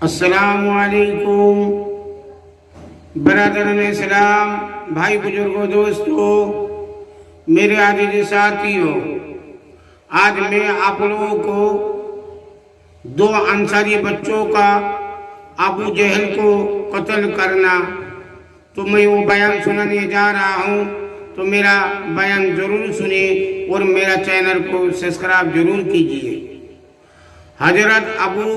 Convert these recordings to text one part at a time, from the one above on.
अस्सलामुअलैकुम बरदरान इस्लाम, भाई बुजुर्गों, दोस्तों, मेरे आजीज साथियों, आज मैं आप लोगों को दो अंसारी बच्चों का अबू जहल को कत्ल करना, तो मैं वो बयान सुनाने जा रहा हूँ। तो मेरा बयान ज़रूर सुने और मेरा चैनल को सब्सक्राइब जरूर कीजिए। हजरत अबू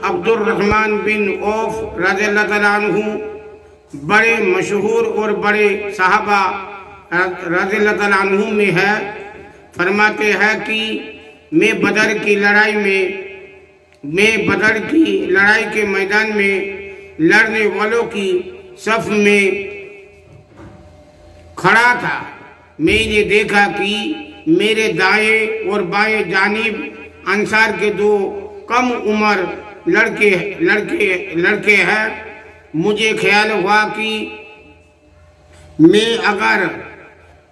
अब्दुर्रहमान बिन औफ रज़ियल्लाहु तआला अन्हु बड़े मशहूर और बड़े सहाबा रज़ियल्लाहु तआला अन्हु में है। फरमाते हैं कि मैं बदर की लड़ाई के मैदान में लड़ने वालों की सफ में खड़ा था। मैंने देखा कि मेरे दाएं और बाएं जानिब अंसार के दो कम उम्र लड़के हैं। मुझे ख्याल हुआ कि मैं अगर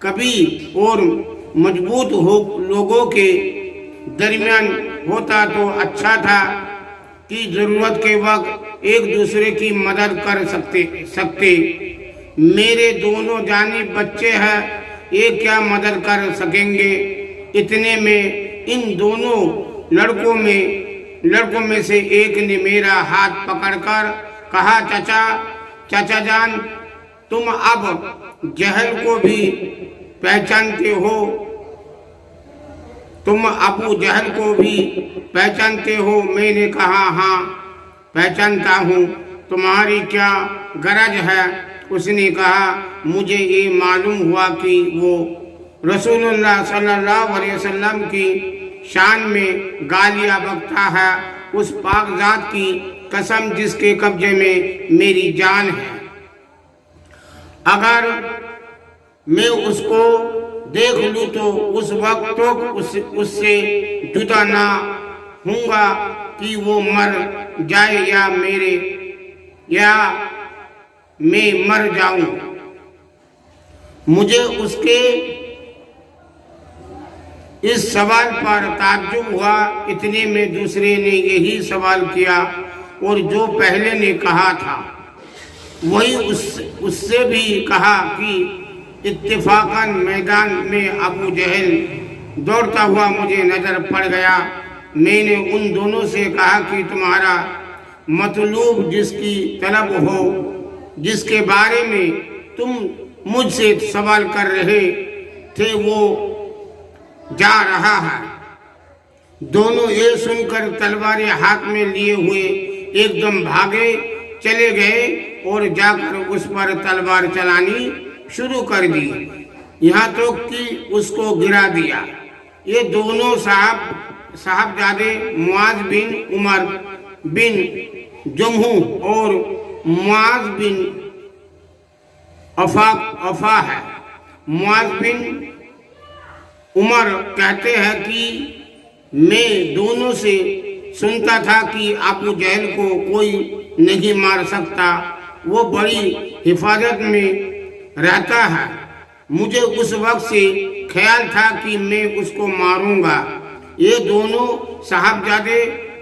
कभी और मजबूत हो लोगों के दरमियान होता तो अच्छा था कि ज़रूरत के वक्त एक दूसरे की मदद कर सकते। मेरे दोनों जानिब बच्चे हैं, ये क्या मदद कर सकेंगे। इतने में इन दोनों लड़कों में से एक ने मेरा हाथ पकड़कर कहा, चाचा जान, तुम अब जहल को भी पहचानते हो? तुम अबू जहल को भी पहचानते हो? मैंने कहा, हाँ पहचानता हूँ। तुम्हारी क्या गरज है? उसने कहा, मुझे ये मालूम हुआ कि वो रसूलुल्लाह सल्लल्लाहु अलैहि वसल्लम की शान में गालियाँ बकता है। उस पाक ज़ात की कसम जिसके कब्जे में मेरी जान है, अगर मैं उसको देख लूँ तो उस वक्त तो उससे जुदा ना हूँगा कि वो मर जाए या मैं मर जाऊं। मुझे उसके इस सवाल पर ताज्जुब हुआ। इतने में दूसरे ने यही सवाल किया और जो पहले ने कहा था वही उससे भी कहा कि इत्तेफाकन मैदान में अबू जहल दौड़ता हुआ मुझे नजर पड़ गया। मैंने उन दोनों से कहा कि तुम्हारा मतलूब जिसकी तलब हो, जिसके बारे में तुम मुझसे सवाल कर रहे थे, वो जा रहा है। दोनों ये सुनकर तलवारें हाथ में लिए हुए एकदम भागे चले गए और जाकर उस पर तलवार चलानी शुरू कर दी, यहाँ तो कि उसको गिरा दिया। ये दोनों साहबजादे मुआज बिन उमर बिन जम्हू और मुआज बिन अफा है। मुआज बिन उमर कहते हैं कि मैं दोनों से सुनता था कि अबू जहल को कोई नहीं मार सकता, वो बड़ी हिफाजत में रहता है। मुझे उस वक्त से ख्याल था कि मैं उसको मारूंगा। ये दोनों साहबजादे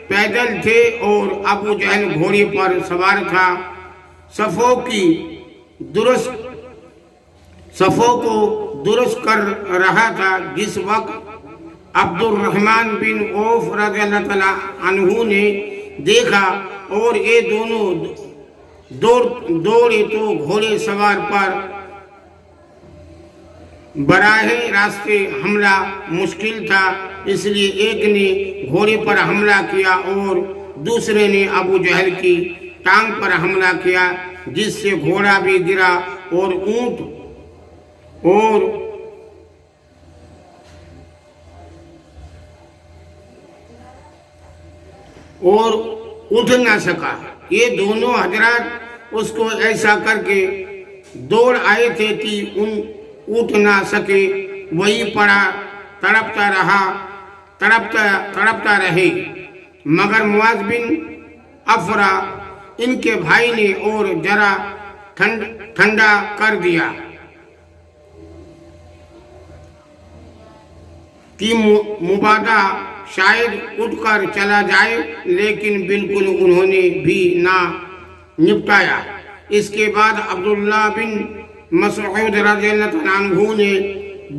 पैदल थे और अबू जहल घोड़े पर सवार था। सफ़ों को दुरुस्त कर रहा था। जिस वक्त अब्दुर्रहमान बिन औफ रज़ियल्लाहु तआला अन्हु ने देखा और ये दोनों दौड़े तो घोड़े सवार पर बराहे रास्ते हमला मुश्किल था, इसलिए एक ने घोड़े पर हमला किया और दूसरे ने अबू जहल की टांग पर हमला किया, जिससे घोड़ा भी गिरा और ऊंट और उठ ना सका। ये दोनों हजरात उसको ऐसा करके दौड़ आए थे कि उठ ना सके, वही पड़ा तड़पता रहे। मगर मुआज बिन अफरा इनके भाई ने और जरा ठंडा कर दिया कि मुबादा शायद उठकर चला जाए, लेकिन बिल्कुल उन्होंने भी ना निपटाया। इसके बाद अब्दुल्ला बिन मसऊद रज़ियल्लाहु अन्हु ने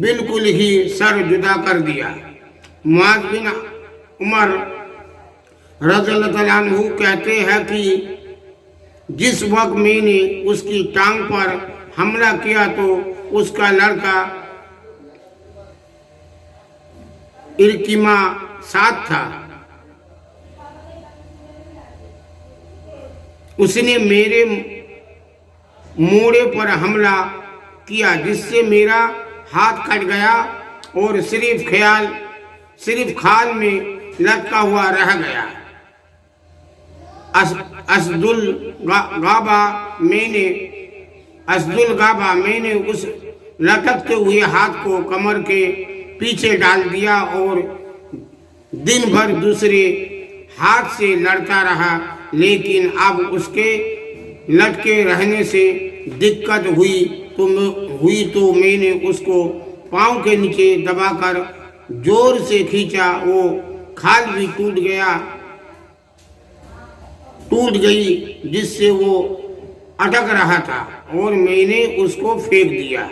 बिल्कुल ही सर जुदा कर दिया। मुआज़ बिन उमर रज़ियल्लाहु अन्हु कहते हैं कि जिस वक्त मैंने उसकी टांग पर हमला किया तो उसका लड़का इरकिमा साथ था। उसने मेरे मोड़े पर हमला किया, जिससे मेरा हाथ कट गया और सिर्फ खाल में लटका हुआ रह गया। असदुल गाबा मैंने उस लटकते हुए हाथ को कमर के पीछे डाल दिया और दिन भर दूसरे हाथ से लड़ता रहा, लेकिन अब उसके लटके रहने से दिक्कत हुई तो मैंने उसको पांव के नीचे दबाकर जोर से खींचा। वो खाल भी टूट गई जिससे वो अटक रहा था और मैंने उसको फेंक दिया।